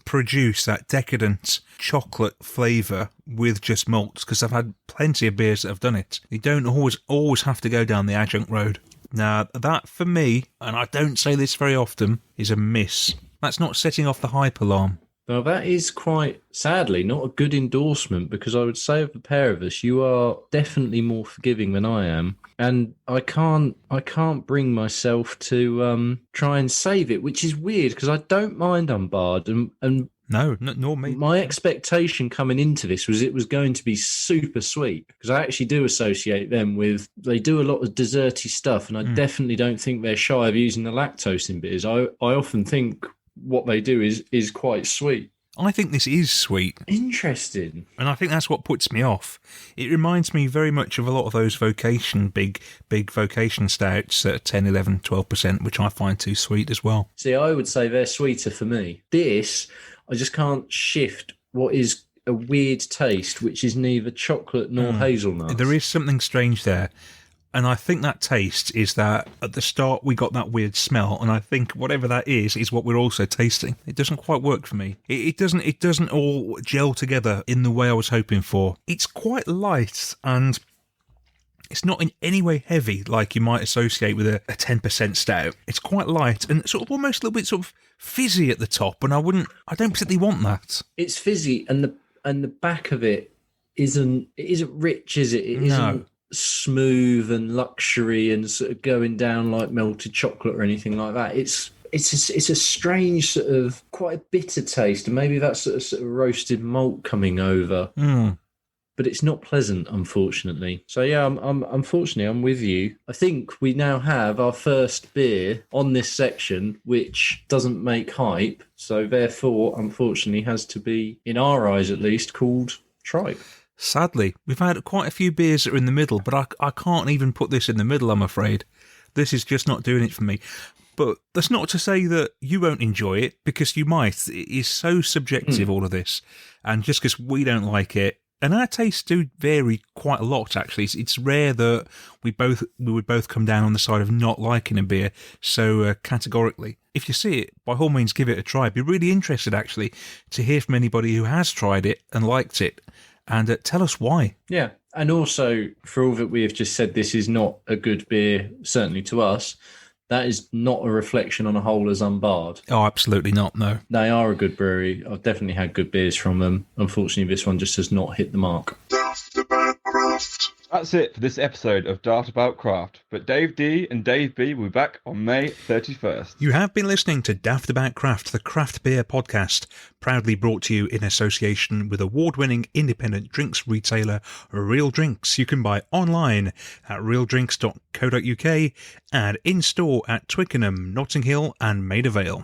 produce that decadent chocolate flavour with just malts, because I've had plenty of beers that have done it. You don't always have to go down the adjunct road. Now, that for me, and I don't say this very often, is a miss. That's not setting off the hype alarm. Well, that is quite, sadly, not a good endorsement, because I would say of the pair of us, you are definitely more forgiving than I am. And I can't bring myself to try and save it, which is weird, because I don't mind Unbarred. And no, nor me. My expectation coming into this was it was going to be super sweet, because I actually do associate them with, they do a lot of desserty stuff, and I definitely don't think they're shy of using the lactose in beers. I often think what they do is quite sweet. I think this is sweet. Interesting. And I think that's what puts me off. It reminds me very much of a lot of those big vocation stouts at 10, 11, 12%, which I find too sweet as well. See, I would say they're sweeter for me. This, I just can't shift what is a weird taste, which is neither chocolate nor hazelnuts. There is something strange there. And I think that taste is that at the start we got that weird smell, and I think whatever that is what we're also tasting. It doesn't quite work for me. It doesn't all gel together in the way I was hoping for. It's quite light, and it's not in any way heavy like you might associate with a 10% stout. It's quite light and sort of almost a little bit sort of fizzy at the top, and I don't particularly want that. It's fizzy, and the back of it isn't rich, is it? It No. isn't smooth and luxury and sort of going down like melted chocolate or anything like that. It's a strange sort of quite a bitter taste, and maybe that's sort of roasted malt coming over. But it's not pleasant, unfortunately. So yeah, I'm with you. I think we now have our first beer on this section, which doesn't make hype. So therefore, unfortunately, has to be, in our eyes at least, called Tripe. Sadly, we've had quite a few beers that are in the middle, but I can't even put this in the middle, I'm afraid. This is just not doing it for me. But that's not to say that you won't enjoy it, because you might. It is so subjective, all of this. And just because we don't like it, and our tastes do vary quite a lot, actually. It's rare that we would both come down on the side of not liking a beer so categorically. If you see it, by all means, give it a try. I'd be really interested, actually, to hear from anybody who has tried it and liked it. And tell us why. Yeah, and also, for all that we have just said, this is not a good beer, certainly to us. That is not a reflection on a whole as unbarred. Oh, absolutely not, no. They are a good brewery. I've definitely had good beers from them. Unfortunately, this one just has not hit the mark. Daftaboutcraft. That's it for this episode of Daftaboutcraft, but Dave D and Dave B will be back on May 31st. You have been listening to Daftaboutcraft, the craft beer podcast, proudly brought to you in association with award-winning independent drinks retailer Real Drinks. You can buy online at realdrinks.co.uk and in-store at Twickenham, Notting Hill and Maida Vale.